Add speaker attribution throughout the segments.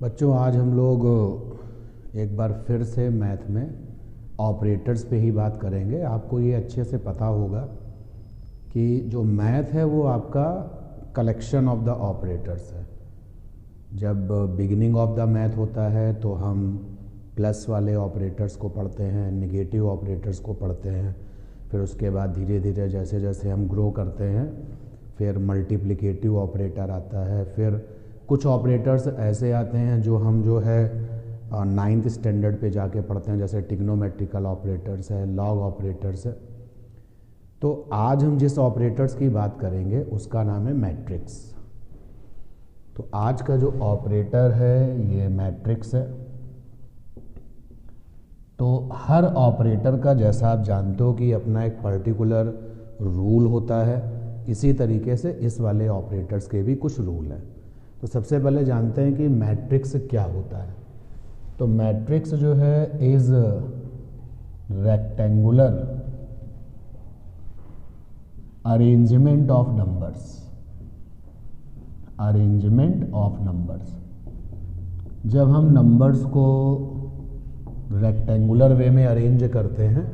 Speaker 1: बच्चों, आज हम लोग एक बार फिर से मैथ में ऑपरेटर्स पे ही बात करेंगे। आपको ये अच्छे से पता होगा कि जो मैथ है वो आपका कलेक्शन ऑफ द ऑपरेटर्स है। जब बिगिनिंग ऑफ द मैथ होता है तो हम प्लस वाले ऑपरेटर्स को पढ़ते हैं, नेगेटिव ऑपरेटर्स को पढ़ते हैं, फिर उसके बाद धीरे धीरे जैसे जैसे हम ग्रो करते हैं फिर मल्टीप्लिकेटिव ऑपरेटर आता है, फिर कुछ ऑपरेटर्स ऐसे आते हैं जो हम जो है 9th स्टैंडर्ड पे जाके पढ़ते हैं, जैसे ट्रिग्नोमेट्रिकल ऑपरेटर्स है, लॉग ऑपरेटर्स है। तो आज हम जिस ऑपरेटर्स की बात करेंगे उसका नाम है मैट्रिक्स। तो आज का जो ऑपरेटर है ये मैट्रिक्स है। तो हर ऑपरेटर का, जैसा आप जानते हो कि अपना एक पर्टिकुलर रूल होता है, इसी तरीके से इस वाले ऑपरेटर्स के भी कुछ रूल हैं। तो सबसे पहले जानते हैं कि मैट्रिक्स क्या होता है। तो मैट्रिक्स जो है is rectangular arrangement of numbers. Arrangement of numbers, जब हम नंबर्स को रेक्टेंगुलर वे में अरेंज करते हैं,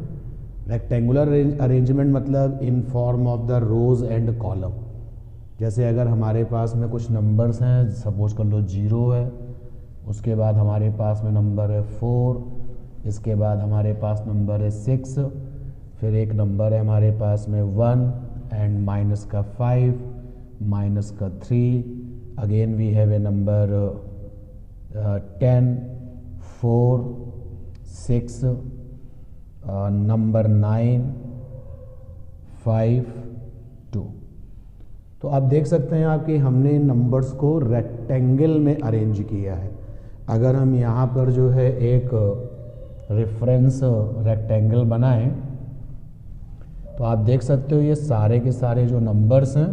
Speaker 1: रेक्टेंगुलर अरेंजमेंट मतलब in form of the rows and column. जैसे अगर हमारे पास में कुछ नंबर्स हैं, सपोज कर लो 0 है, उसके बाद हमारे पास में नंबर है 4, इसके बाद हमारे पास नंबर है 6, फिर एक नंबर है हमारे पास में 1 एंड माइनस का 5, माइनस का 3, again we have a number 10, 4, 6, number 9, 5, 2। तो आप देख सकते हैं आप कि हमने इन नंबर्स को रेक्टेंगल में अरेंज किया है। अगर हम यहाँ पर जो है एक रेफरेंस रेक्टेंगल बनाएं तो आप देख सकते हो ये सारे के सारे जो नंबर्स हैं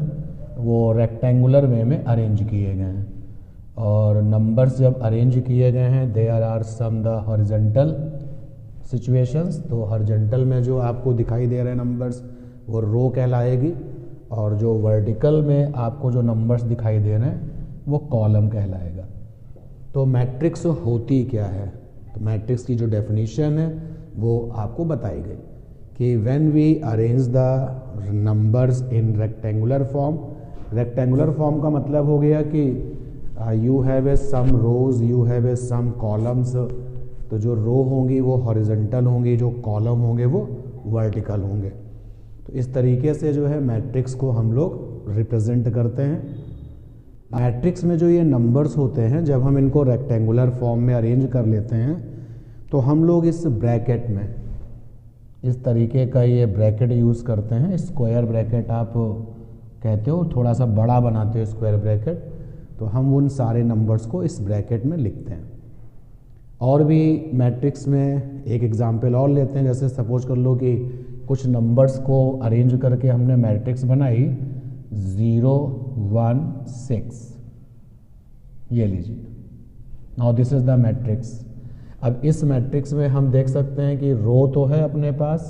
Speaker 1: वो रेक्टेंगुलर वे में अरेंज किए गए हैं। और नंबर्स जब अरेंज किए गए हैं, there are some the horizontal situations. तो हॉरिजॉन्टल में जो आपको दिखाई दे रहे हैं नंबर्स वो रो कहलाएगी, और जो वर्टिकल में आपको जो नंबर्स दिखाई दे रहे हैं वो कॉलम कहलाएगा। तो मैट्रिक्स होती क्या है? तो मैट्रिक्स की जो डेफिनेशन है वो आपको बताई गई कि when we arrange the numbers in rectangular form. Rectangular form का मतलब हो गया कि you have a some rows, you have a some columns. तो जो रो होंगी वो हॉरिजॉन्टल होंगी, जो कॉलम होंगे वो वर्टिकल होंगे। तो इस तरीके से जो है मैट्रिक्स को हम लोग रिप्रेजेंट करते हैं। मैट्रिक्स में जो ये नंबर्स होते हैं, जब हम इनको रेक्टेंगुलर फॉर्म में अरेंज कर लेते हैं तो हम लोग इस ब्रैकेट में इस तरीके का ये ब्रैकेट यूज़ करते हैं। स्क्वायर ब्रैकेट आप कहते हो, थोड़ा सा बड़ा बनाते हो स्क्वायर ब्रैकेट। तो हम उन सारे नंबर्स को इस ब्रैकेट में लिखते हैं। और भी मैट्रिक्स में एक एग्जांपल और लेते हैं। जैसे सपोज कर लो कि कुछ नंबर्स को अरेंज करके हमने मैट्रिक्स बनाई 0, 1, 6, ये लीजिए। Now this is the matrix. अब इस मैट्रिक्स में हम देख सकते हैं कि रो तो है अपने पास,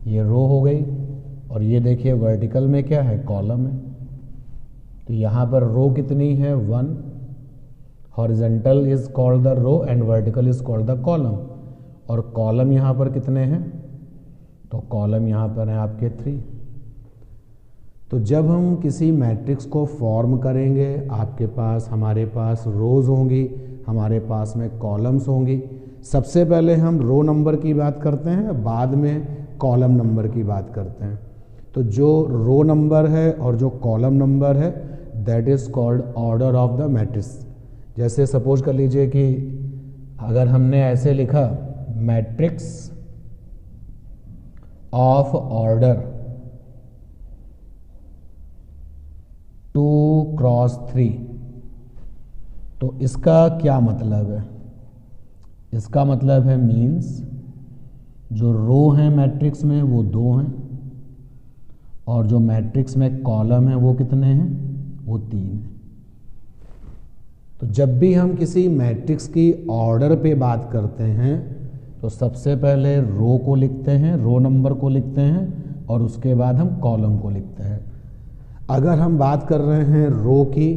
Speaker 1: ये रो हो गई, और ये देखिए वर्टिकल में क्या है, कॉलम है। तो यहाँ पर रो कितनी है, 1। Horizontal is called the row and vertical is called the column. और कॉलम यहाँ पर कितने हैं, तो कॉलम यहाँ पर है आपके 3। तो जब हम किसी मैट्रिक्स को फॉर्म करेंगे, आपके पास हमारे पास रोज होंगी, हमारे पास में कॉलम्स होंगी। सबसे पहले हम रो नंबर की बात करते हैं, बाद में कॉलम नंबर की बात करते हैं। तो जो रो नंबर है और जो कॉलम नंबर है that is called order of the matrix. जैसे सपोज कर लीजिए कि अगर हमने ऐसे लिखा मैट्रिक्स ऑफ ऑर्डर 2x3, तो इसका क्या मतलब है? इसका मतलब है मीन्स जो रो हैं मैट्रिक्स में वो 2 हैं, और जो मैट्रिक्स में कॉलम है वो कितने हैं, वो 3 हैं। तो जब भी हम किसी मैट्रिक्स की ऑर्डर पे बात करते हैं तो सबसे पहले रो को लिखते हैं, रो नंबर को लिखते हैं, और उसके बाद हम कॉलम को लिखते हैं। अगर हम बात कर रहे हैं रो की,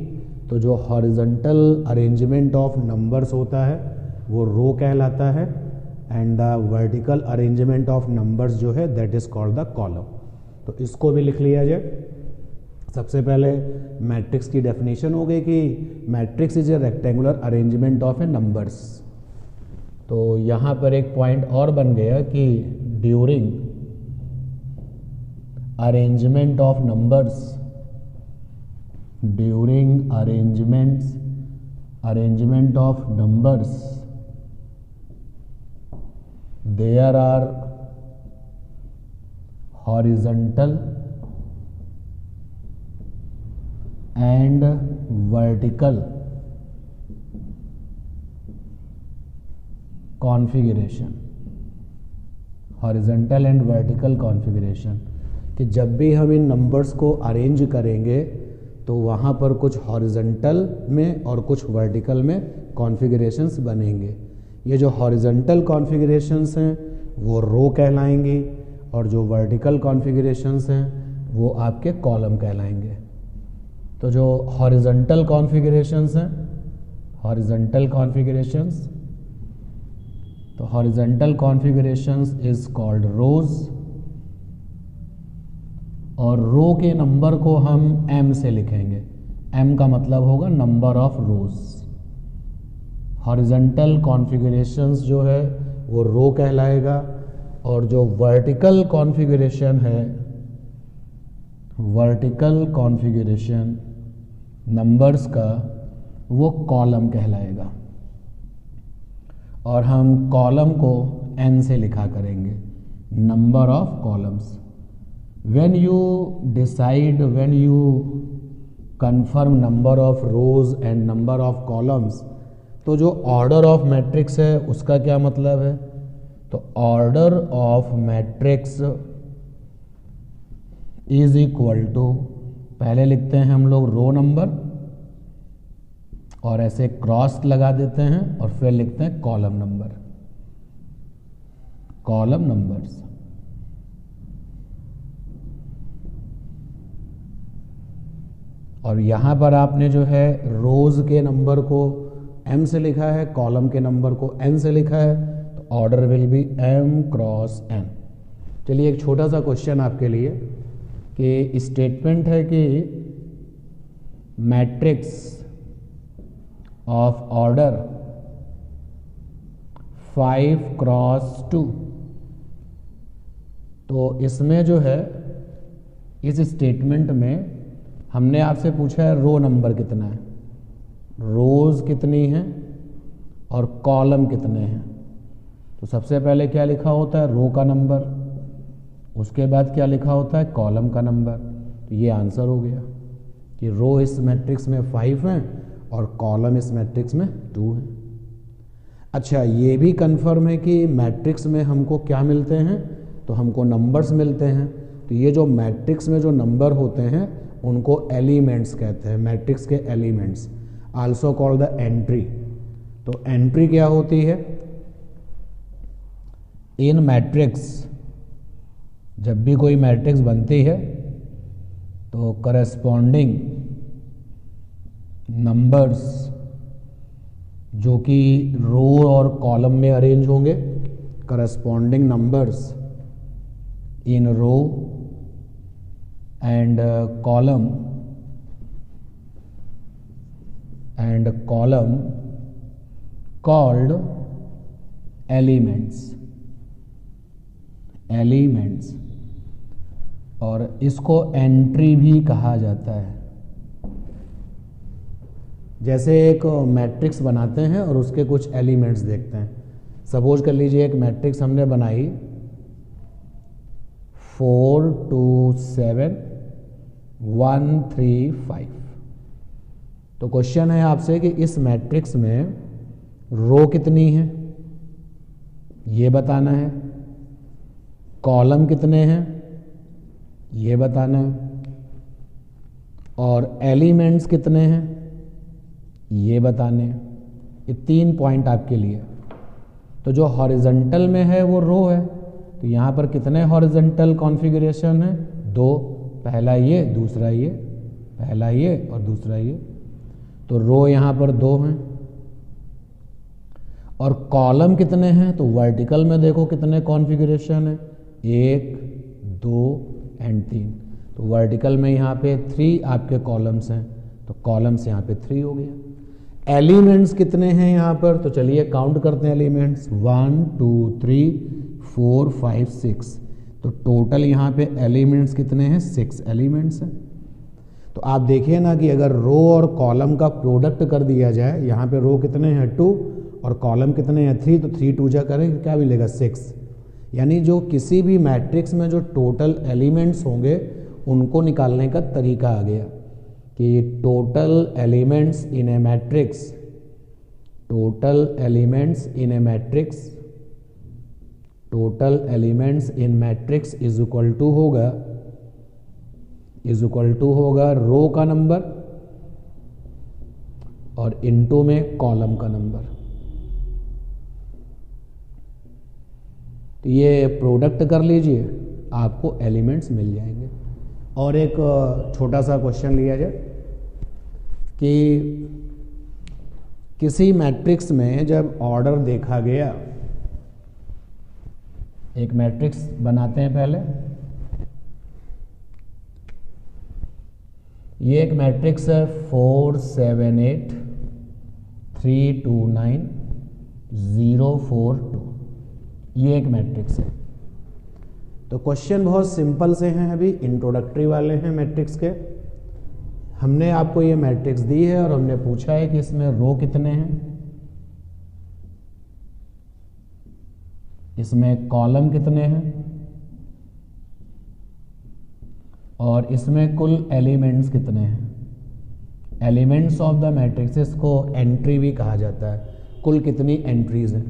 Speaker 1: तो जो हॉरिजॉन्टल अरेंजमेंट ऑफ नंबर्स होता है वो रो कहलाता है, and the vertical arrangement of numbers जो है that is called the column. तो इसको भी लिख लिया जाए। सबसे पहले मैट्रिक्स की डेफिनेशन हो गई कि matrix is a rectangular arrangement of A numbers. तो यहाँ पर एक पॉइंट और बन गया कि during arrangement of numbers, during arrangement of numbers there are horizontal and vertical configuration, horizontal and vertical configuration, कि जब भी हम इन नंबर्स को अरेंज करेंगे तो वहाँ पर कुछ हॉरिजॉन्टल में और कुछ वर्टिकल में कॉन्फ़िगरेशंस बनेंगे। ये जो हॉरिजॉन्टल कॉन्फ़िगरेशंस हैं वो रो कहलाएंगी और जो वर्टिकल कॉन्फ़िगरेशंस हैं वो आपके कॉलम कहलाएंगे। तो जो हॉरिजॉन्टल कॉन्फ़िगरेशंस हैं, हॉरिजॉन्टल कॉन्फ़िगरेशंस, तो हॉरिजॉन्टल कॉन्फ़िगरेशंस इज कॉल्ड रोज, और रो के नंबर को हम m से लिखेंगे। m का मतलब होगा number of rose. Horizontal configurations जो है वो रो कहलाएगा, और जो वर्टिकल कॉन्फ़िगरेशन है, वर्टिकल कॉन्फ़िगरेशन नंबर्स का, वो कॉलम कहलाएगा। और हम कॉलम को n से लिखा करेंगे, number of columns. When you confirm number of rose and number of columns, तो जो ऑर्डर ऑफ मैट्रिक्स है उसका क्या मतलब है? तो order of matrix is equal to, पहले लिखते हैं हम लोग रो नंबर और ऐसे क्रॉस लगा देते हैं और फिर लिखते हैं कॉलम नंबर, कॉलम नंबर्स। और यहां पर आपने जो है रोज के नंबर को m से लिखा है, कॉलम के नंबर को n से लिखा है, तो order will be m cross n। चलिए एक छोटा सा क्वेश्चन आपके लिए, कि स्टेटमेंट है कि मैट्रिक्स ऑफ ऑर्डर 5 क्रॉस 2, तो इसमें जो है इस स्टेटमेंट में हमने आपसे पूछा है रो नंबर कितना है, रोज कितनी हैं और कॉलम कितने हैं। तो सबसे पहले क्या लिखा होता है? रो का नंबर, उसके बाद क्या लिखा होता है? कॉलम का नंबर। तो ये आंसर हो गया कि रो इस मैट्रिक्स में 5 हैं और कॉलम इस मैट्रिक्स में 2 हैं। अच्छा, ये भी कंफर्म है कि मैट्रिक्स में हमको क्या मिलते हैं? तो हमको नंबर्स मिलते हैं। तो ये जो मैट्रिक्स में जो नंबर होते हैं उनको एलिमेंट्स कहते हैं, मैट्रिक्स के elements, also called the entry. तो एंट्री क्या होती है? इन मैट्रिक्स, जब भी कोई मैट्रिक्स बनती है तो करस्पॉन्डिंग नंबर्स जो कि रो और कॉलम में अरेंज होंगे, corresponding numbers in row and column called elements, elements, और इसको एंट्री भी कहा जाता है। जैसे एक मैट्रिक्स बनाते हैं और उसके कुछ एलिमेंट्स देखते हैं। सपोज कर लीजिए एक मैट्रिक्स हमने बनाई 4 2 7 1 3 5। तो क्वेश्चन है आपसे कि इस मैट्रिक्स में रो कितनी है ये बताना है, कॉलम कितने हैं ये बताना है, और एलिमेंट्स कितने हैं ये बताने हैं। ये 3 पॉइंट आपके लिए। तो जो हॉरिजॉन्टल में है वो रो है, तो यहाँ पर कितने हॉरिजॉन्टल कॉन्फ़िगरेशन है? 2, पहला ये दूसरा ये, पहला ये और दूसरा ये। तो रो यहाँ पर 2 हैं, और कॉलम कितने हैं, तो वर्टिकल में देखो कितने कॉन्फ़िगरेशन है, 1 2 एंड 3। तो वर्टिकल में यहाँ पे 3 आपके कॉलम्स हैं, तो कॉलम्स यहाँ पे 3 हो गया। एलिमेंट्स कितने हैं यहाँ पर, तो चलिए काउंट करते हैं एलिमेंट्स, 1 2 3 4 5 6। तो टोटल यहाँ पे एलिमेंट्स कितने हैं, 6 एलिमेंट्स हैं। तो आप देखिए ना कि अगर रो और कॉलम का प्रोडक्ट कर दिया जाए, यहाँ पे रो कितने हैं 2 और कॉलम कितने हैं 3, तो 3 2 जा करें क्या मिलेगा 6। यानी जो किसी भी मैट्रिक्स में जो टोटल एलिमेंट्स होंगे उनको निकालने का तरीका आ गया कि total elements in a matrix, total elements in a matrix, total elements in matrix is equal to होगा रो का नंबर और इनटू में कॉलम का नंबर। तो ये प्रोडक्ट कर लीजिए, आपको एलिमेंट्स मिल जाएंगे। और एक छोटा सा क्वेश्चन लिया जाए कि किसी मैट्रिक्स में जब ऑर्डर देखा गया, एक मैट्रिक्स बनाते हैं पहले, ये एक मैट्रिक्स है 4 7 8 3 2 9 0 4 2, ये एक मैट्रिक्स है। तो क्वेश्चन बहुत सिंपल से हैं, अभी इंट्रोडक्टरी वाले हैं मैट्रिक्स के। हमने आपको ये मैट्रिक्स दी है और हमने पूछा है कि इसमें रो कितने हैं, इसमें कॉलम कितने हैं और इसमें कुल एलिमेंट्स कितने हैं। एलिमेंट्स ऑफ द मैट्रिक्सेस को एंट्री भी कहा जाता है, कुल कितनी एंट्रीज हैं।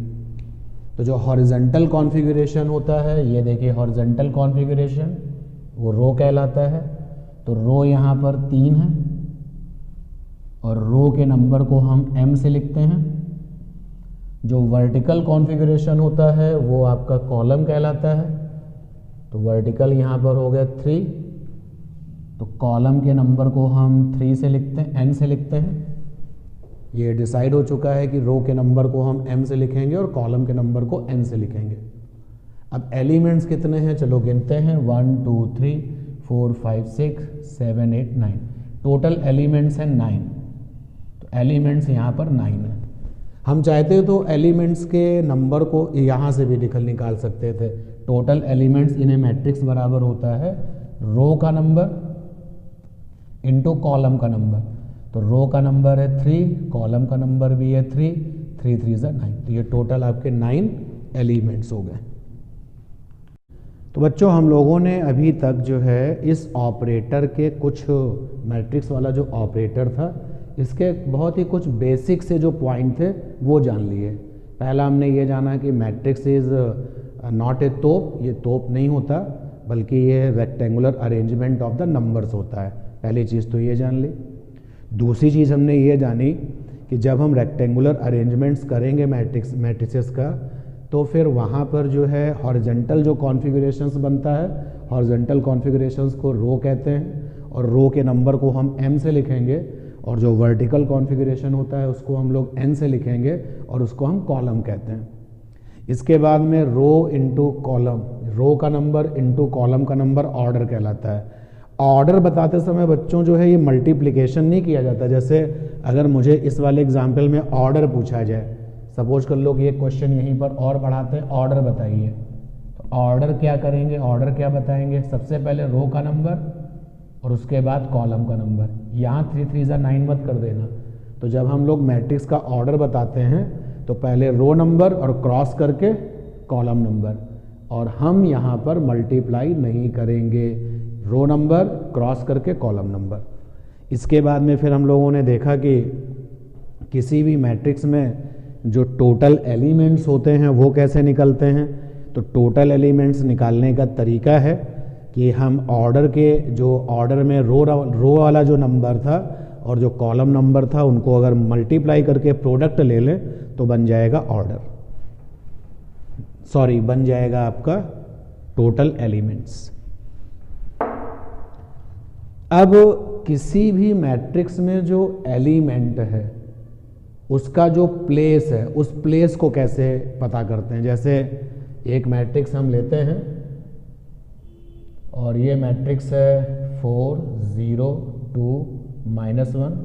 Speaker 1: तो जो हॉरिजॉन्टल कॉन्फ़िगरेशन होता है, ये देखिए हॉरिजॉन्टल कॉन्फ़िगरेशन, वो रो कहलाता है। तो रो यहाँ पर 3 है और रो के नंबर को हम m से लिखते हैं। जो वर्टिकल कॉन्फ़िगरेशन होता है वो आपका कॉलम कहलाता है। तो वर्टिकल यहाँ पर हो गया 3, तो कॉलम के नंबर को हम 3 से लिखते हैं, n से लिखते हैं। ये डिसाइड हो चुका है कि रो के नंबर को हम m से लिखेंगे और कॉलम के नंबर को n से लिखेंगे। अब एलिमेंट्स कितने हैं, चलो गिनते हैं, 1 2 3 4 5 6 7 8 9। टोटल एलिमेंट्स हैं 9। तो एलिमेंट्स यहाँ पर 9 है। हम चाहते तो एलिमेंट्स के नंबर को यहाँ से भी निकाल सकते थे। Total elements in a matrix बराबर होता है रो का नंबर इनटू कॉलम का नंबर। तो रो का नंबर है 3, कॉलम का नंबर भी है 3, 3 3 9। तो ये टोटल आपके 9 एलिमेंट्स हो गए। तो बच्चों हम लोगों ने अभी तक जो है इस ऑपरेटर के कुछ मैट्रिक्स वाला जो ऑपरेटर था, इसके बहुत ही कुछ बेसिक से जो पॉइंट थे वो जान लिए। पहला हमने ये जाना कि मैट्रिक्स इज नॉट ए तोप, ये तोप नहीं होता बल्कि ये rectangular arrangement of the numbers होता है। पहली चीज़ तो ये जान ली। दूसरी चीज़ हमने ये जानी कि जब हम रेक्टेंगुलर अरेंजमेंट्स करेंगे मैट्रिसेस का, तो फिर वहाँ पर जो है हॉरिजॉन्टल जो कॉन्फ़िगरेशंस बनता है, हॉरिजॉन्टल कॉन्फ़िगरेशंस को रो कहते हैं और रो के नंबर को हम m से लिखेंगे, और जो वर्टिकल कॉन्फ़िगरेशन होता है उसको हम लोग n से लिखेंगे और उसको हम कॉलम कहते हैं। इसके बाद में रो इंटू कॉलम, रो का नंबर इंटू कॉलम का नंबर ऑर्डर कहलाता है। ऑर्डर बताते समय बच्चों जो है ये मल्टीप्लिकेशन नहीं किया जाता। जैसे अगर मुझे इस वाले एग्जाम्पल में ऑर्डर पूछा जाए, सपोज कर लो कि ये क्वेश्चन यहीं पर और बढ़ाते हैं, ऑर्डर बताइए, तो ऑर्डर क्या करेंगे, ऑर्डर क्या बताएंगे, सबसे पहले रो का नंबर और उसके बाद कॉलम का नंबर। यहाँ 3 3 9 मत कर देना। तो जब हम लोग मैट्रिक्स का ऑर्डर बताते हैं तो पहले रो नंबर और क्रॉस करके कॉलम नंबर, और हम यहाँ पर मल्टीप्लाई नहीं करेंगे, रो नंबर क्रॉस करके कॉलम नंबर। इसके बाद में फिर हम लोगों ने देखा कि किसी भी मैट्रिक्स में जो टोटल एलिमेंट्स होते हैं वो कैसे निकलते हैं। तो टोटल एलिमेंट्स निकालने का तरीका है कि हम ऑर्डर के जो ऑर्डर में रो वाला जो नंबर था और जो कॉलम नंबर था उनको अगर मल्टीप्लाई करके प्रोडक्ट ले लें तो बन जाएगा ऑर्डर, सॉरी बन जाएगा आपका टोटल एलिमेंट्स। अब किसी भी मैट्रिक्स में जो एलिमेंट है उसका जो प्लेस है उस प्लेस को कैसे पता करते हैं। जैसे एक मैट्रिक्स हम लेते हैं और ये मैट्रिक्स है 4 0 2 -1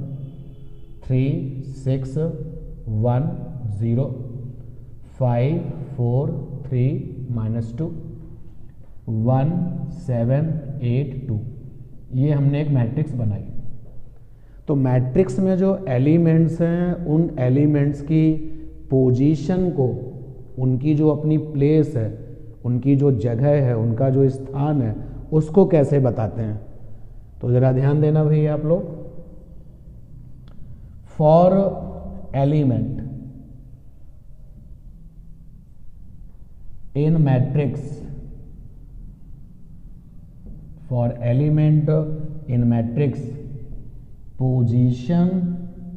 Speaker 1: 3 6 1 0 5 4 3 -2 1 7 8 2। ये हमने एक मैट्रिक्स बनाई। तो मैट्रिक्स में जो एलिमेंट्स हैं उन एलिमेंट्स की पोजीशन को, उनकी जो अपनी प्लेस है, उनकी जो जगह है, उनका जो स्थान है, उसको कैसे बताते हैं। तो ज़रा ध्यान देना भैया आप लोग। For element in matrix, for element in matrix position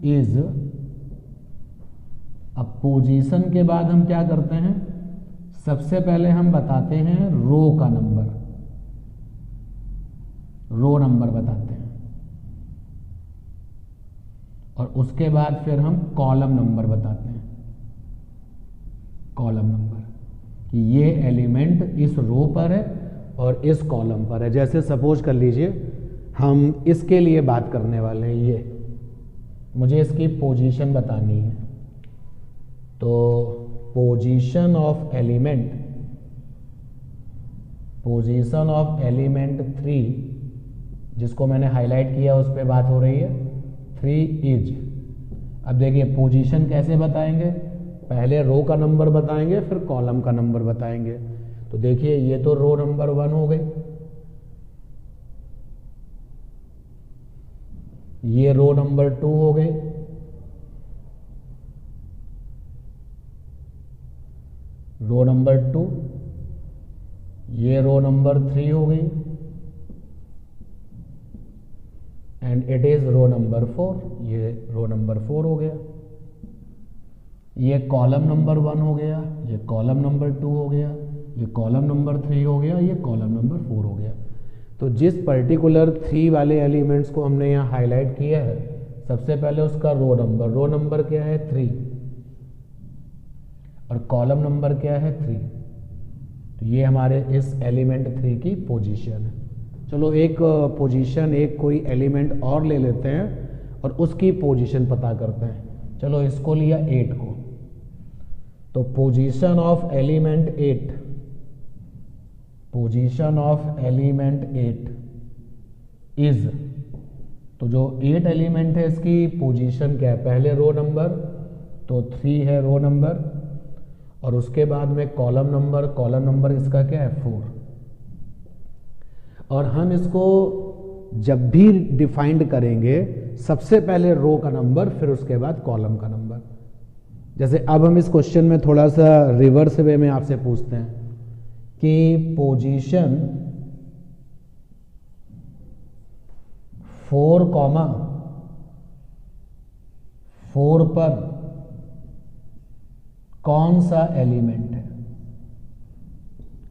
Speaker 1: is. अब पोजीशन के बाद हम क्या करते हैं, सबसे पहले हम बताते हैं रो का नंबर, रो नंबर बताते हैं, और उसके बाद फिर हम कॉलम नंबर बताते हैं, कॉलम नंबर, कि ये एलिमेंट इस रो पर है और इस कॉलम पर है। जैसे सपोज कर लीजिए हम इसके लिए बात करने वाले हैं, ये मुझे इसकी पोजीशन बतानी है। तो position of element, position of element 3, जिसको मैंने हाईलाइट किया उस पर बात हो रही है, 3 इज। अब देखिए पोजीशन कैसे बताएंगे, पहले रो का नंबर बताएंगे फिर कॉलम का नंबर बताएंगे। तो देखिए ये तो रो नंबर 1 हो गई, ये रो नंबर 2 हो गई, रो नंबर 2, ये रो नंबर 3 हो गई, and it is row number 4, ये रो नंबर 4 हो गया। ये कॉलम नंबर 1 हो गया, ये कॉलम नंबर 2 हो गया, ये कॉलम नंबर 3 हो गया, ये कॉलम नंबर 4 हो गया। तो जिस पर्टिकुलर 3 वाले एलिमेंट्स को हमने यहाँ हाईलाइट किया है, सबसे पहले उसका रो नंबर क्या है 3, और कॉलम नंबर क्या है 3। तो ये हमारे इस एलिमेंट 3 की पोजीशन है। चलो एक पोजीशन, एक कोई एलिमेंट और ले लेते हैं और उसकी पोजीशन पता करते हैं। चलो इसको लिया 8 को, तो position of element 8, position of element 8 is. तो जो 8 एलिमेंट है इसकी पोजीशन क्या है, पहले रो नंबर, तो 3 है रो नंबर, और उसके बाद में कॉलम नंबर इसका क्या है 4। और हम इसको जब भी डिफाइंड करेंगे सबसे पहले रो का नंबर फिर उसके बाद कॉलम का नंबर। जैसे अब हम इस क्वेश्चन में थोड़ा सा रिवर्स वे में आपसे पूछते हैं कि पोजीशन 4, पर कौन सा एलिमेंट है,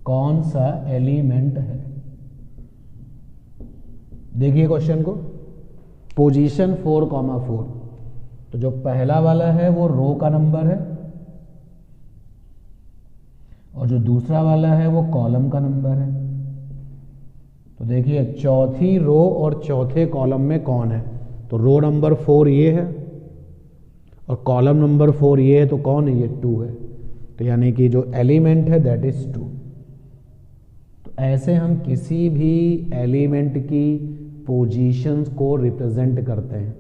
Speaker 1: कौन सा एलिमेंट है। देखिए क्वेश्चन को, पोजीशन 4, 4, तो जो पहला वाला है वो रो का नंबर है, और जो दूसरा वाला है वो कॉलम का नंबर है। तो देखिए चौथी रो और चौथे कॉलम में कौन है, तो रो नंबर 4 ये है और कॉलम नंबर 4 ये है, तो कौन है, ये 2 है। तो यानी कि जो एलिमेंट है दैट इज 2। तो ऐसे हम किसी भी एलिमेंट की पोजीशंस को रिप्रेजेंट करते हैं,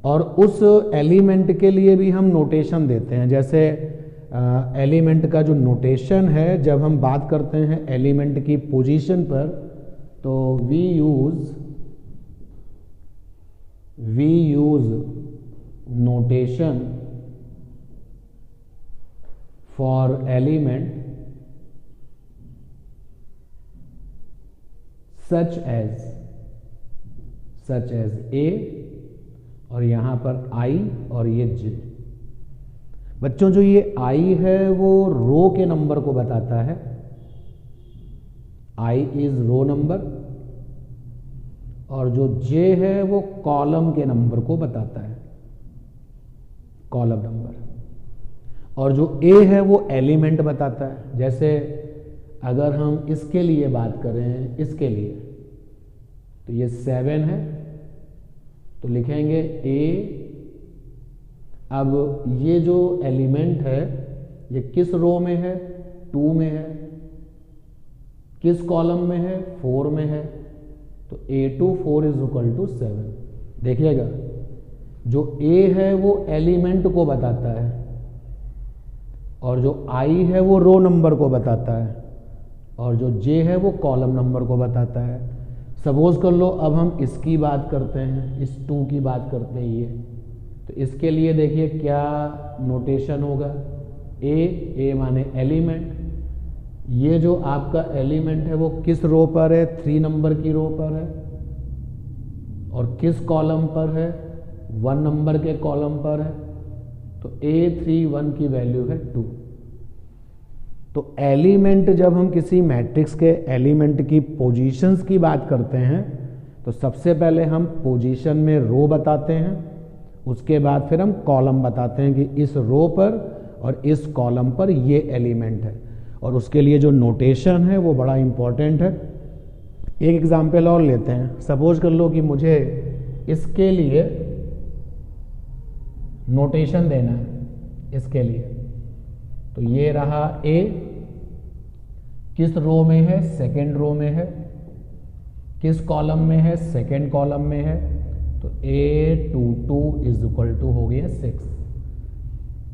Speaker 1: और उस एलिमेंट के लिए भी हम नोटेशन देते हैं। जैसे एलिमेंट का जो नोटेशन है, जब हम बात करते हैं एलिमेंट की पोजीशन पर, तो we use notation for element such as A, और यहां पर आई और ये जे। बच्चों जो ये आई है वो रो के नंबर को बताता है, आई इज रो नंबर, और जो जे है वो कॉलम के नंबर को बताता है, कॉलम नंबर, और जो ए है वो एलिमेंट बताता है। जैसे अगर हम इसके लिए बात करें, इसके लिए तो ये 7 है, तो लिखेंगे ए। अब ये जो एलिमेंट है ये किस रो में है, 2 में है, किस कॉलम में है, 4 में है, तो A2 4 इज इक्वल टू 7। देखिएगा जो A है वो एलिमेंट को बताता है और जो I है वो रो नंबर को बताता है और जो J है वो कॉलम नंबर को बताता है। सपोज कर लो अब हम इसकी बात करते हैं, इस 2 की बात करते हैं ये, तो इसके लिए देखिए क्या नोटेशन होगा, ए माने एलिमेंट। ये जो आपका एलिमेंट है वो किस रो पर है, 3 नंबर की रो पर है, और किस कॉलम पर है, 1 नंबर के कॉलम पर है, तो A31 की वैल्यू है 2। तो एलिमेंट, जब हम किसी मैट्रिक्स के एलिमेंट की पोजीशंस की बात करते हैं तो सबसे पहले हम पोजीशन में रो बताते हैं, उसके बाद फिर हम कॉलम बताते हैं कि इस रो पर और इस कॉलम पर ये एलिमेंट है, और उसके लिए जो नोटेशन है वो बड़ा इंपॉर्टेंट है। एक एग्जांपल और लेते हैं। सपोज कर लो कि मुझे इसके लिए नोटेशन देना है, इसके लिए तो ये रहा ए, किस रो में है, सेकेंड रो में है, किस कॉलम में है, सेकेंड कॉलम में है, तो A22 इज इक्वल टू हो गया 6।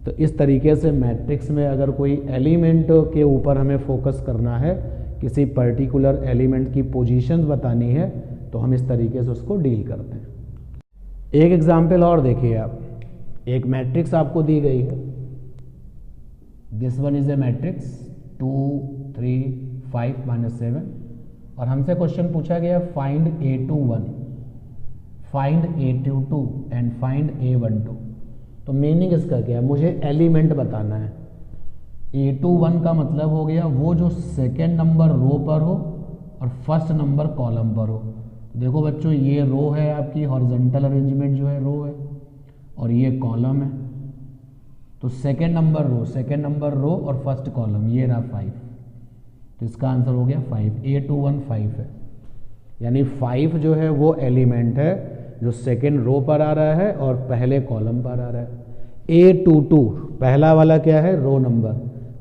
Speaker 1: तो इस तरीके से मैट्रिक्स में अगर कोई एलिमेंट के ऊपर हमें फोकस करना है, किसी पर्टिकुलर एलिमेंट की पोजीशन बतानी है, तो हम इस तरीके से उसको डील करते हैं। एक एग्जांपल और देखिए आप, एक मैट्रिक्स आपको दी गई है, this one is a matrix 2 3 5 -7, और हमसे क्वेश्चन पूछा गया find A21, find A22 and find A12। तो मीनिंग इसका क्या है, मुझे एलिमेंट बताना है। A21 का मतलब हो गया वो जो सेकेंड नंबर रो पर हो और फर्स्ट नंबर कॉलम पर हो। देखो बच्चों, ये रो है आपकी, हॉरिजॉन्टल अरेंजमेंट जो है रो है, और ये कॉलम है, तो सेकेंड नंबर रो और फर्स्ट कॉलम, ये रहा 5, तो इसका आंसर हो गया 5। A21 5 है, यानी 5 जो है वो एलिमेंट है जो सेकेंड रो पर आ रहा है और पहले कॉलम पर आ रहा है। A22 पहला वाला क्या है, रो नंबर,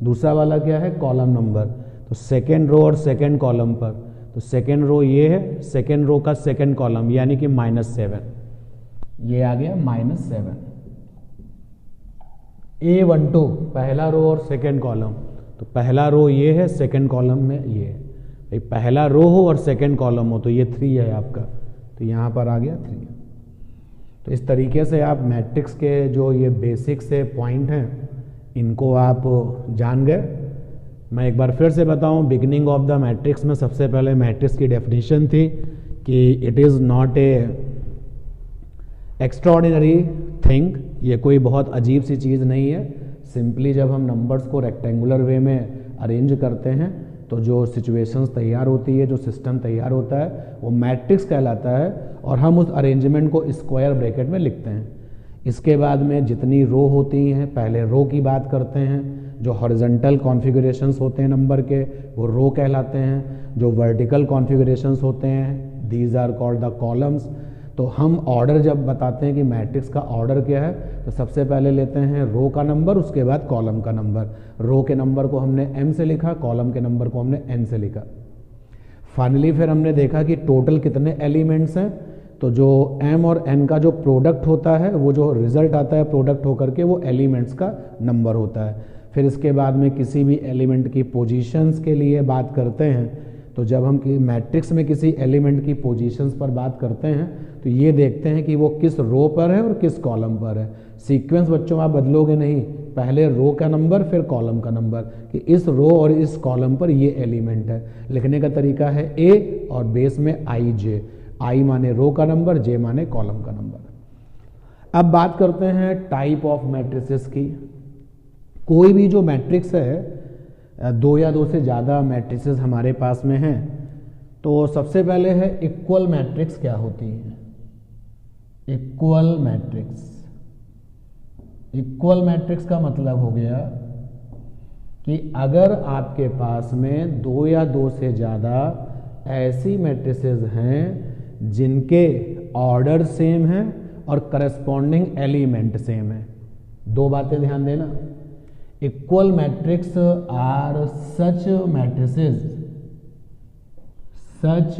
Speaker 1: दूसरा वाला क्या है, कॉलम नंबर, तो सेकेंड रो और सेकेंड कॉलम पर, तो सेकेंड रो ये है, सेकेंड रो का सेकेंड कॉलम यानी कि -7, ये आ गया -7। A12 पहला रो और सेकेंड कॉलम, तो पहला रो ये है, सेकेंड कॉलम में ये है। भाई पहला रो हो और सेकेंड कॉलम हो तो ये 3 है आपका, तो यहाँ पर आ गया 3। तो इस तरीके से आप मैट्रिक्स के जो ये बेसिक से पॉइंट हैं इनको आप जान गए। मैं एक बार फिर से बताऊं, बिगिनिंग ऑफ द मैट्रिक्स में सबसे पहले मैट्रिक्स की डेफिनेशन थी कि it is not a extraordinary thing, ये कोई बहुत अजीब सी चीज़ नहीं है। सिंपली जब हम नंबर्स को रेक्टेंगुलर वे में अरेंज करते हैं तो जो सिचुएशंस तैयार होती है, जो सिस्टम तैयार होता है वो मैट्रिक्स कहलाता है, और हम उस अरेंजमेंट को स्क्वायर ब्रैकेट में लिखते हैं। इसके बाद में जितनी रो होती हैं, पहले रो की बात करते हैं, जो हॉरिजॉन्टल कॉन्फ़िगरेशंस होते हैं नंबर के वो रो कहलाते हैं, जो वर्टिकल कॉन्फ़िगरेशंस होते हैं these are called the columns. तो हम ऑर्डर जब बताते हैं कि मैट्रिक्स का ऑर्डर क्या है, तो सबसे पहले लेते हैं रो का नंबर, उसके बाद कॉलम का नंबर। रो के नंबर को हमने m से लिखा, कॉलम के नंबर को हमने n से लिखा। फाइनली फिर हमने देखा कि टोटल कितने एलिमेंट्स हैं, तो जो m और n का जो प्रोडक्ट होता है, वो जो रिजल्ट आता है प्रोडक्ट होकर के, वो एलिमेंट्स का नंबर होता है। फिर इसके बाद में किसी भी एलिमेंट की पोजीशंस के लिए बात करते हैं, तो जब हम मैट्रिक्स में किसी एलिमेंट की पोजीशंस पर बात करते हैं तो ये देखते हैं कि वो किस रो पर है और किस कॉलम पर है। सीक्वेंस बच्चों आप बदलोगे नहीं, पहले रो का नंबर फिर कॉलम का नंबर, कि इस रो और इस कॉलम पर ये एलिमेंट है। लिखने का तरीका है ए और बेस में IJ, I माने रो का नंबर, J माने कॉलम का नंबर। अब बात करते हैं टाइप ऑफ मैट्रिसेस की। कोई भी जो मैट्रिक्स है, 2 या 2 से ज़्यादा मैट्रिसेस हमारे पास में हैं, तो सबसे पहले है इक्वल मैट्रिक्स क्या होती है। इक्वल मैट्रिक्स, इक्वल मैट्रिक्स का मतलब हो गया कि अगर आपके पास में दो या दो से ज़्यादा ऐसी मैट्रिसेस हैं जिनके ऑर्डर सेम है और करस्पॉन्डिंग एलिमेंट सेम है। दो बातें ध्यान देना। Equal matrix are such matrices which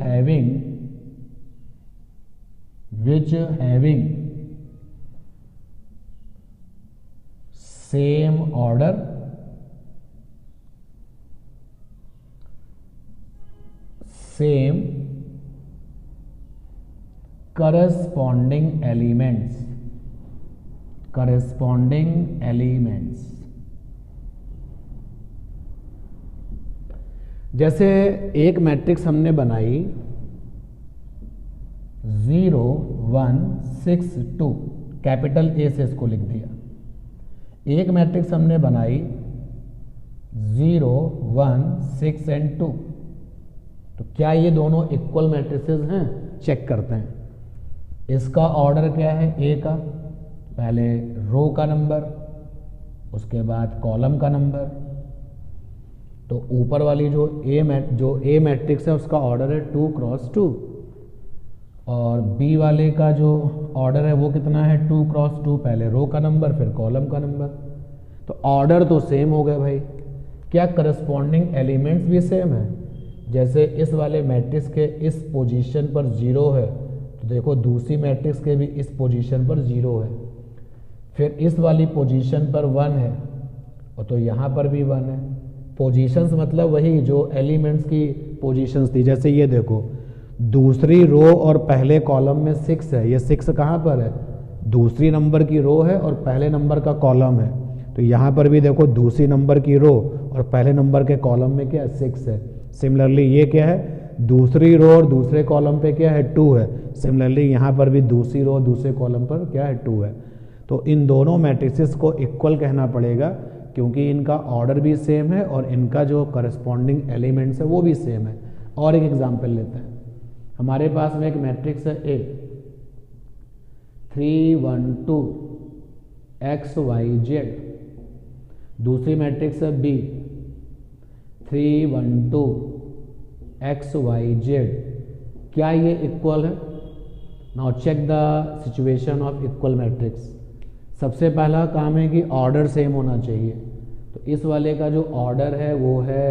Speaker 1: having same order, same corresponding elements, जैसे एक मैट्रिक्स हमने बनाई 0 1 6 2, कैपिटल ए से इसको लिख दिया। एक मैट्रिक्स हमने बनाई 0 1 6 एंड 2, तो क्या ये दोनों इक्वल मैट्रिसेस हैं? चेक करते हैं। इसका ऑर्डर क्या है? ए का, पहले रो का नंबर, उसके बाद कॉलम का नंबर। तो ऊपर वाली जो ए मैट्रिक्स है उसका ऑर्डर है 2 क्रॉस 2, और बी वाले का जो ऑर्डर है वो कितना है? 2 क्रॉस 2, पहले रो का नंबर फिर कॉलम का नंबर। तो ऑर्डर तो सेम हो गए भाई। क्या करस्पॉन्डिंग एलिमेंट्स भी सेम है? जैसे इस वाले मैट्रिक्स के इस पोजीशन पर 0 है, तो देखो दूसरी मैट्रिक्स के भी इस पोजीशन पर 0 है। फिर इस वाली पोजीशन पर 1 है, और तो यहाँ पर भी 1 है। पोजीशंस मतलब वही जो एलिमेंट्स की पोजीशंस थी। जैसे ये देखो, दूसरी रो और पहले कॉलम में 6 है। ये 6 कहाँ पर है? दूसरी नंबर की रो है और पहले नंबर का कॉलम है। तो यहाँ पर भी देखो दूसरी नंबर की रो और पहले नंबर के कॉलम में क्या है? 6 है। सिमिलरली ये क्या है? दूसरी रो और दूसरे कॉलम पे क्या है? 2 है। सिमिलरली यहाँ पर भी दूसरी रो दूसरे कॉलम पर क्या है? 2 है। तो इन दोनों मैट्रिसेस को इक्वल कहना पड़ेगा, क्योंकि इनका ऑर्डर भी सेम है और इनका जो करस्पॉन्डिंग एलिमेंट्स है वो भी सेम है। और एक एग्जांपल लेते हैं। हमारे पास में एक मैट्रिक्स है ए 3 1 2 x y z, दूसरी मैट्रिक्स है बी 3 1 2 x y z। क्या ये इक्वल है? Now check the situation of equal matrix. सबसे पहला काम है कि ऑर्डर सेम होना चाहिए। तो इस वाले का जो ऑर्डर है वो है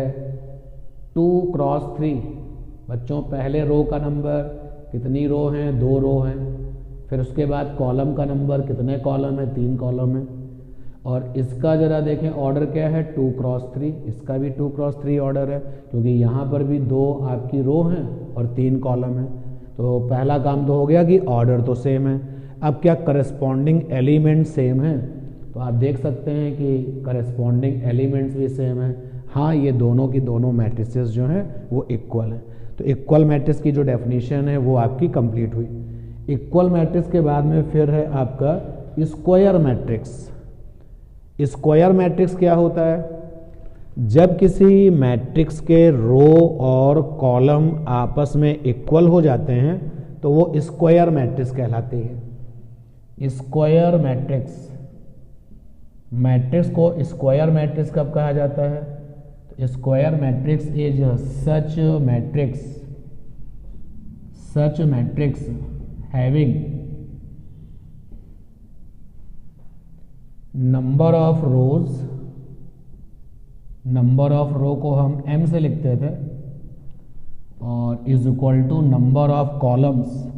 Speaker 1: 2 क्रॉस 3। बच्चों, पहले रो का नंबर, कितनी रो हैं? 2 रो हैं। फिर उसके बाद कॉलम का नंबर, कितने कॉलम है? 3 कॉलम है। और इसका जरा देखें ऑर्डर क्या है? 2 क्रॉस 3। इसका भी 2 क्रॉस 3 ऑर्डर है, क्योंकि यहाँ पर भी 2 आपकी रो हैं और 3 कॉलम है। तो पहला काम तो हो गया कि ऑर्डर तो सेम है। अब क्या करस्पॉन्डिंग एलिमेंट सेम है? तो आप देख सकते हैं कि करस्पॉन्डिंग एलिमेंट्स भी सेम है। हाँ, ये दोनों की दोनों मैट्रिसेस जो हैं वो इक्वल हैं। तो इक्वल मैट्रिक्स की जो डेफिनेशन है वो आपकी कंप्लीट हुई। इक्वल मैट्रिक्स के बाद में फिर है आपका स्क्वायर मैट्रिक्स। स्क्वायर मैट्रिक्स क्या होता है? जब किसी मैट्रिक्स के रो और कॉलम आपस में इक्वल हो जाते हैं तो वो स्क्वायर मैट्रिक्स कहलाती है। स्क्वायर मैट्रिक्स, मैट्रिक्स को स्क्वायर मैट्रिक्स कब कहा जाता है? तो square matrix is such matrix having number of rows, number of row को हम m से लिखते थे, और is equal to number of columns,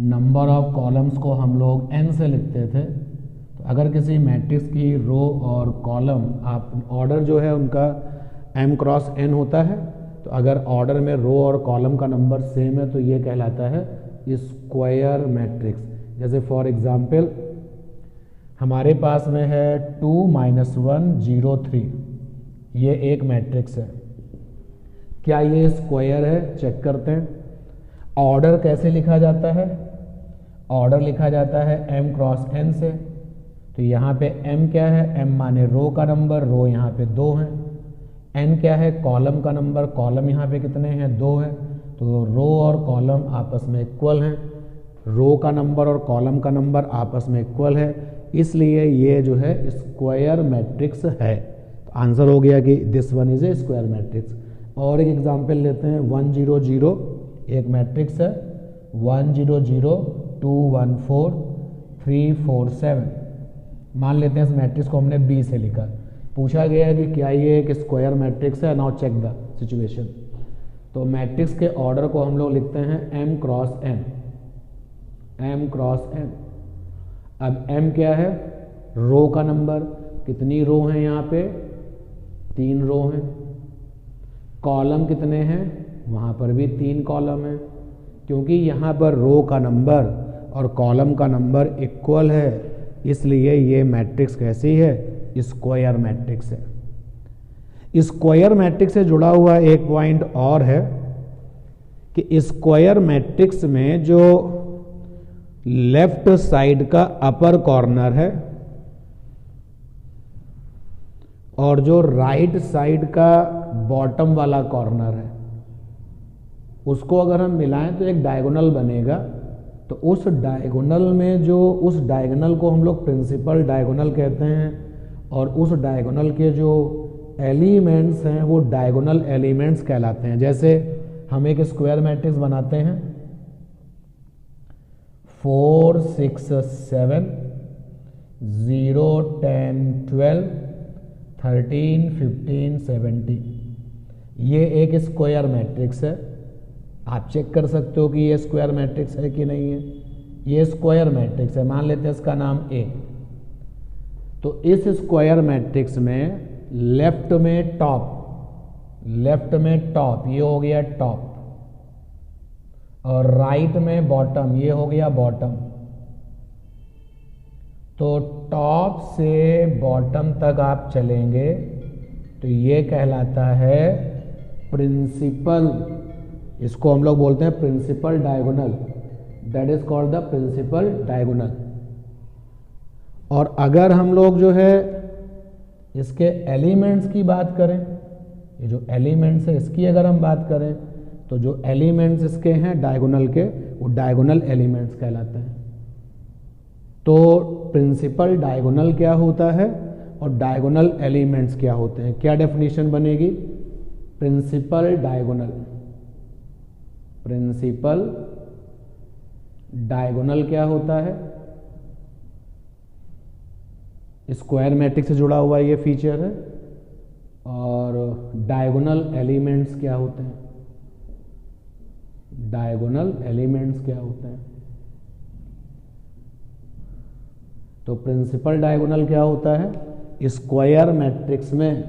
Speaker 1: number of columns को हम लोग n से लिखते थे। तो अगर किसी मैट्रिक्स की रो और कॉलम आप ऑर्डर जो है उनका m क्रॉस n होता है, तो अगर ऑर्डर में रो और कॉलम का नंबर सेम है तो ये कहलाता है स्क्वायर मैट्रिक्स। जैसे फॉर एग्जांपल हमारे पास में है 2 - 1 0 3, ये एक मैट्रिक्स है। क्या ये स्क्वायर है? चेक करते हैं। ऑर्डर कैसे लिखा जाता है? ऑर्डर लिखा जाता है m क्रॉस n से। तो यहाँ पे m क्या है, m माने रो का नंबर, रो यहाँ पे 2 है। n क्या है, कॉलम का नंबर, कॉलम यहाँ पे कितने हैं, 2 है। तो रो और कॉलम आपस में इक्वल हैं, रो का नंबर और कॉलम का नंबर आपस में इक्वल है, इसलिए ये जो है स्क्वायर मैट्रिक्स है। तो आंसर हो गया कि this one is a square matrix. और एक एग्जांपल लेते हैं, 1 0 0 एक मैट्रिक्स है, 1 0 0 2 1 4 3 4 7। मान लेते हैं इस मैट्रिक्स को हमने बी से लिखा, पूछा गया है कि क्या ये एक स्क्वायर मैट्रिक्स है। Now check the situation. तो मैट्रिक्स के ऑर्डर को हम लोग लिखते हैं m cross n, m cross n। अब m क्या है, रो का नंबर, कितनी रो हैं यहाँ पे, 3 रो हैं। कॉलम कितने हैं, वहाँ पर भी 3 कॉलम हैं। क्योंकि यहाँ पर रो का नंबर और कॉलम का नंबर इक्वल है, इसलिए ये मैट्रिक्स कैसी है, स्क्वायर मैट्रिक्स है। स्क्वायर मैट्रिक्स से जुड़ा हुआ एक पॉइंट और है कि स्क्वायर मैट्रिक्स में जो लेफ्ट साइड का अपर कॉर्नर है और जो राइट साइड का बॉटम वाला कॉर्नर है, उसको अगर हम मिलाएं तो एक डायगोनल बनेगा। तो उस डायगोनल में जो, उस डायगोनल को हम लोग प्रिंसिपल डायगोनल कहते हैं, और उस डायगोनल के जो एलिमेंट्स हैं वो डायगोनल एलिमेंट्स कहलाते हैं। जैसे हम एक स्क्वायर मैट्रिक्स बनाते हैं, 4 6 7 0 10 12 13 15 17, ये एक स्क्वायर मैट्रिक्स है। आप चेक कर सकते हो कि ये स्क्वायर मैट्रिक्स है कि नहीं है। ये स्क्वायर मैट्रिक्स है, मान लेते हैं इसका नाम A। तो इस स्क्वायर मैट्रिक्स में लेफ्ट में टॉप, लेफ्ट में टॉप, ये हो गया टॉप, और राइट में बॉटम, ये हो गया बॉटम। तो टॉप से बॉटम तक आप चलेंगे तो ये कहलाता है प्रिंसिपल, इसको हम लोग बोलते हैं principal diagonal, that is called the principal diagonal. और अगर हम लोग जो है इसके एलिमेंट्स की बात करें, ये जो एलिमेंट्स है इसकी अगर हम बात करें, तो जो एलिमेंट्स इसके हैं डायगोनल के, वो डायगोनल एलिमेंट्स कहलाते हैं। तो प्रिंसिपल डायगोनल क्या होता है और डायगोनल एलिमेंट्स क्या होते हैं, क्या डेफिनेशन बनेगी, प्रिंसिपल डायगोनल, प्रिंसिपल डायगोनल क्या होता है, स्क्वायर मैट्रिक्स से जुड़ा हुआ ये फीचर है। और डायगोनल एलिमेंट्स क्या होते हैं, डायगोनल एलिमेंट्स क्या होते हैं। तो प्रिंसिपल डायगोनल क्या होता है, स्क्वायर मैट्रिक्स में,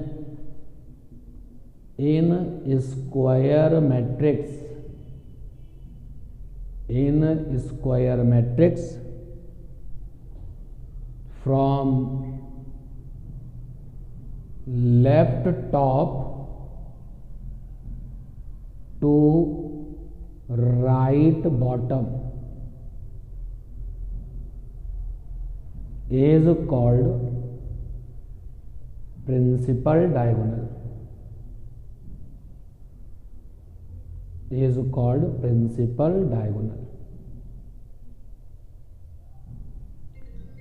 Speaker 1: इन square matrix, in square matrix from left top to right bottom is called principal diagonal, is called principal diagonal।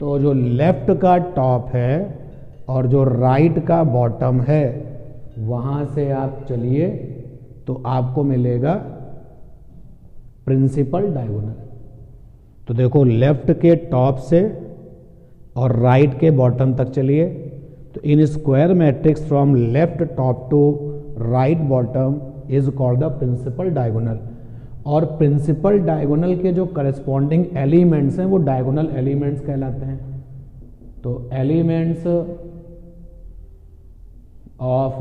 Speaker 1: तो जो लेफ्ट का टॉप है और जो राइट का बॉटम है, वहां से आप चलिए तो आपको मिलेगा प्रिंसिपल डायगोनल। तो देखो लेफ्ट के टॉप से और राइट के बॉटम तक चलिए, तो in square matrix from left top to right bottom is called the principal diagonal. और प्रिंसिपल डायगोनल के जो करस्पॉन्डिंग एलिमेंट्स हैं वो डायगोनल एलिमेंट्स कहलाते हैं। तो elements of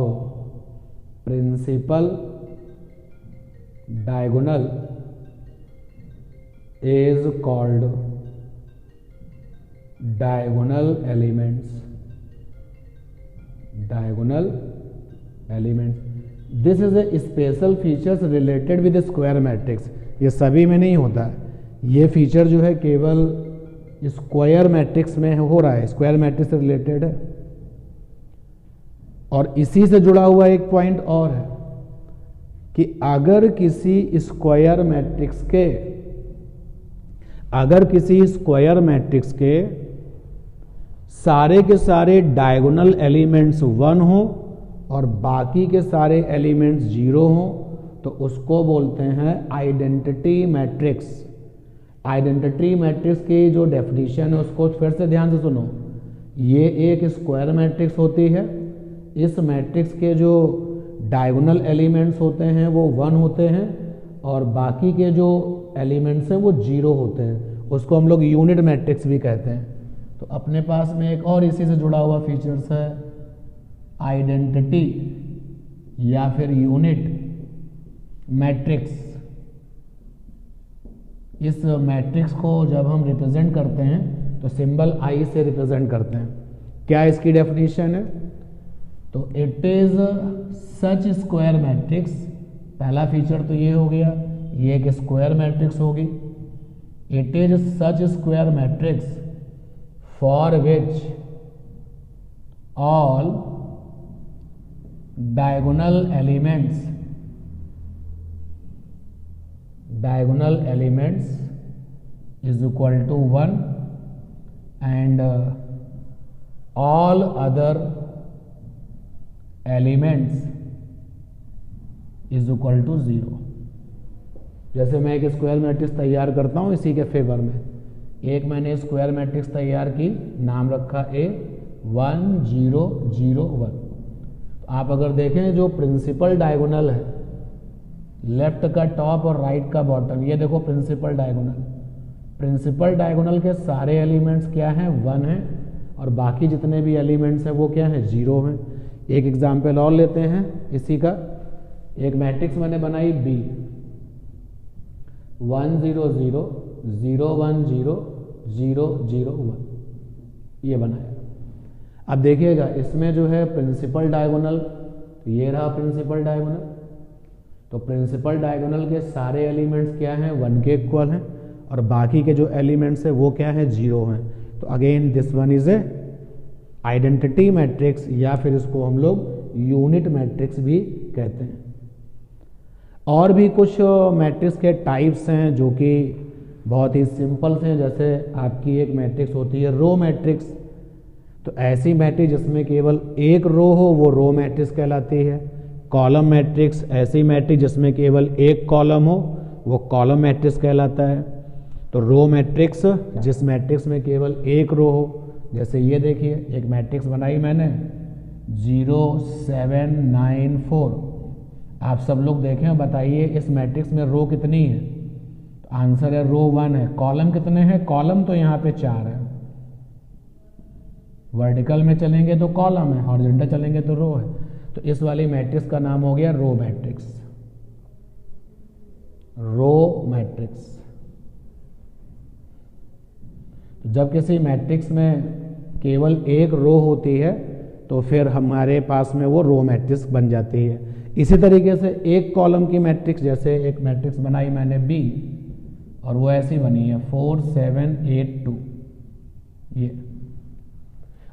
Speaker 1: principal diagonal is called diagonal elements, diagonal elements. This is a special features related with square matrix. ये सभी में नहीं होता है, ये फीचर जो है केवल स्क्वायर मैट्रिक्स में हो रहा है, स्क्वायर मैट्रिक्स से रिलेटेड है। और इसी से जुड़ा हुआ एक पॉइंट और है कि अगर किसी स्क्वायर मैट्रिक्स के सारे के सारे डायगोनल एलिमेंट्स 1 हो और बाकी के सारे एलिमेंट्स 0 हो तो उसको बोलते हैं आइडेंटिटी मैट्रिक्स। आइडेंटिटी मैट्रिक्स की जो डेफिनेशन है उसको फिर से ध्यान से सुनो। ये एक स्क्वायर मैट्रिक्स होती है, इस मैट्रिक्स के जो डायगोनल एलिमेंट्स होते हैं वो 1 होते हैं और बाकी के जो एलिमेंट्स हैं वो 0 होते हैं, उसको हम लोग यूनिट मैट्रिक्स भी कहते हैं। तो अपने पास में एक और इसी से जुड़ा हुआ फीचर्स है आइडेंटिटी या फिर यूनिट मैट्रिक्स। इस मैट्रिक्स को जब हम रिप्रेजेंट करते हैं तो सिंबल आई से रिप्रेजेंट करते हैं। क्या इसकी डेफिनेशन है? तो it is such square matrix, पहला फीचर तो ये हो गया, ये एक स्क्वायर मैट्रिक्स होगी। It is such square matrix for which all diagonal elements is equal to 1 and all other elements is equal to 0। जैसे मैं एक स्क्वायर मैट्रिक्स तैयार करता हूं इसी के फेवर में, एक मैंने स्क्वायर मैट्रिक्स तैयार की, नाम रखा A 1 0 0 1। आप अगर देखें जो प्रिंसिपल डायगोनल है, लेफ्ट का टॉप और राइट का बॉटम, ये देखो प्रिंसिपल डायगोनल के सारे एलिमेंट्स क्या हैं? 1 हैं और बाकी जितने भी एलिमेंट्स हैं वो क्या हैं? 0 हैं। एक एग्जाम्पल और लेते हैं इसी का। एक मैट्रिक्स मैंने बनाई B 1 0 0 0 1 0 0 0 1, ये बनाया। अब देखिएगा इसमें जो है प्रिंसिपल डायगोनल, तो ये रहा प्रिंसिपल डायगोनल। तो प्रिंसिपल डायगोनल के सारे एलिमेंट्स क्या हैं? 1 के इक्वल हैं और बाकी के जो एलिमेंट्स हैं वो क्या हैं? 0 हैं। तो again this one is a identity matrix या फिर इसको हम लोग यूनिट मैट्रिक्स भी कहते हैं। और भी कुछ मैट्रिक्स के टाइप्स हैं जो कि बहुत ही सिंपल हैं। जैसे आपकी एक मैट्रिक्स होती है रो मैट्रिक्स, तो ऐसी मैट्रिक्स जिसमें केवल एक रो हो वो रो मैट्रिक्स कहलाती है। कॉलम मैट्रिक्स, ऐसी मैट्रिक्स जिसमें केवल एक कॉलम हो वो कॉलम मैट्रिक्स कहलाता है। तो रो मैट्रिक्स जिस मैट्रिक्स में केवल एक रो हो, जैसे ये देखिए एक मैट्रिक्स बनाई मैंने 0 7 9 4। आप सब लोग देखें, बताइए इस मैट्रिक्स में रो कितनी है? तो आंसर है रो 1 है। कॉलम कितने हैं? कॉलम तो यहाँ पे 4 है। वर्टिकल में चलेंगे तो कॉलम है, हॉरिजॉन्टल चलेंगे तो रो है। तो इस वाली मैट्रिक्स का नाम हो गया रो मैट्रिक्स। Row matrix. तो जब किसी मैट्रिक्स में केवल एक रो होती है तो फिर हमारे पास में वो रो मैट्रिक्स बन जाती है। इसी तरीके से एक कॉलम की मैट्रिक्स, जैसे एक मैट्रिक्स बनाई मैंने B और वो ऐसी बनी है 4 7 8 2। ये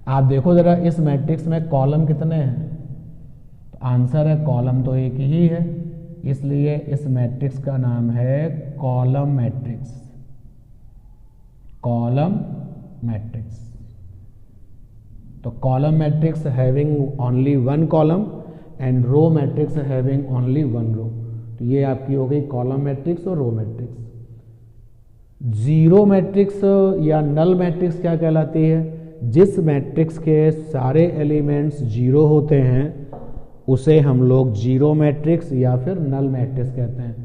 Speaker 1: आप देखो जरा इस मैट्रिक्स में कॉलम कितने हैं? तो आंसर है कॉलम तो एक ही है, इसलिए इस मैट्रिक्स का नाम है कॉलम मैट्रिक्स। Column matrix. तो column matrix having only 1 column and row matrix having only 1 row. तो ये आपकी हो गई कॉलम मैट्रिक्स और रो मैट्रिक्स। जीरो मैट्रिक्स या नल मैट्रिक्स क्या कहलाती है? जिस मैट्रिक्स के सारे एलिमेंट्स 0 होते हैं उसे हम लोग जीरो मैट्रिक्स या फिर नल मैट्रिक्स कहते हैं।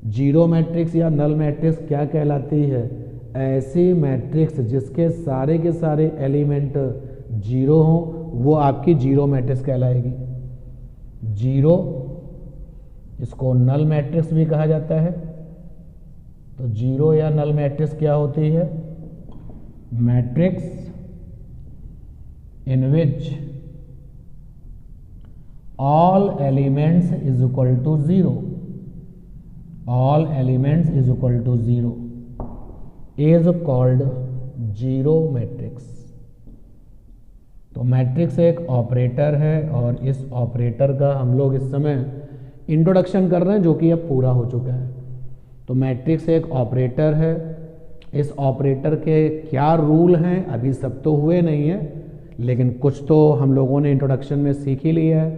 Speaker 1: जीरो मैट्रिक्स या नल मैट्रिक्स क्या कहलाती है? ऐसी मैट्रिक्स जिसके सारे के सारे एलिमेंट 0 हो वो आपकी जीरो मैट्रिक्स कहलाएगी। जीरो, इसको नल मैट्रिक्स भी कहा जाता है। तो जीरो या नल मैट्रिक्स क्या होती है? Matrix in which all elements is equal to 0, all elements is equal to 0 is called zero matrix. तो मैट्रिक्स एक ऑपरेटर है और इस ऑपरेटर का हम लोग इस समय इंट्रोडक्शन कर रहे हैं जो कि अब पूरा हो चुका है। तो मैट्रिक्स एक ऑपरेटर है। इस ऑपरेटर के क्या रूल हैं अभी सब तो हुए नहीं है, लेकिन कुछ तो हम लोगों ने इंट्रोडक्शन में सीख ही लिया है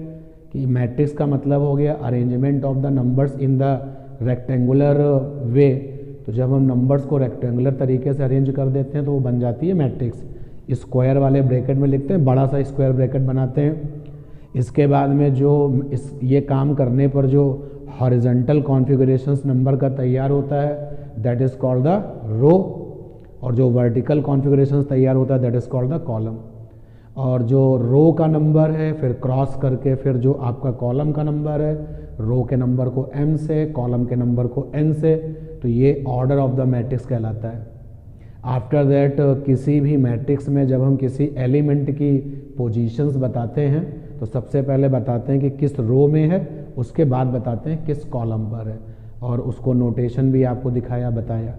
Speaker 1: कि मैट्रिक्स का मतलब हो गया arrangement of the numbers in the rectangular way. तो जब हम नंबर्स को रेक्टेंगुलर तरीके से अरेंज कर देते हैं तो वो बन जाती है मैट्रिक्स। स्क्वायर वाले ब्रैकेट में लिखते हैं, बड़ा सा स्क्वायर ब्रैकेट बनाते हैं। इसके बाद में जो ये काम करने पर जो हॉरिजॉन्टल कॉन्फ़िगरेशंस नंबर का तैयार होता है that is called the row, और जो वर्टिकल कॉन्फ़िगरेशंस तैयार होता है that is called the column. और जो रो का नंबर है फिर क्रॉस करके फिर जो आपका कॉलम का नंबर है, रो के नंबर को m से, कॉलम के नंबर को n से, तो ये ऑर्डर ऑफ द मैट्रिक्स कहलाता है। आफ्टर दैट किसी भी मैट्रिक्स में जब हम किसी एलिमेंट की पोजीशंस बताते हैं तो सबसे पहले बताते हैं कि किस रो में है, उसके बाद बताते हैं किस कॉलम पर है, और उसको नोटेशन भी आपको दिखाया बताया।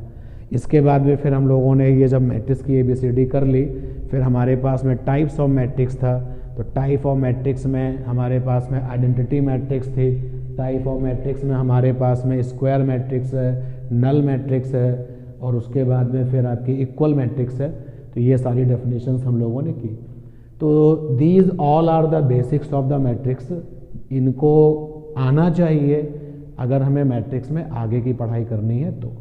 Speaker 1: इसके बाद में फिर हम लोगों ने ये जब मैट्रिक्स की ABCD कर ली, फिर हमारे पास में टाइप्स ऑफ मैट्रिक्स था। तो टाइप ऑफ मैट्रिक्स में हमारे पास में आइडेंटिटी मैट्रिक्स थी, टाइप ऑफ मैट्रिक्स में हमारे पास में स्क्वायर मैट्रिक्स है, नल मैट्रिक्स है, और उसके बाद में फिर आपकी इक्वल मैट्रिक्स है। तो ये सारी डेफिनेशंस हम लोगों ने की। तो these all are the basics of the matrix. इनको आना चाहिए अगर हमें मैट्रिक्स में आगे की पढ़ाई करनी है तो।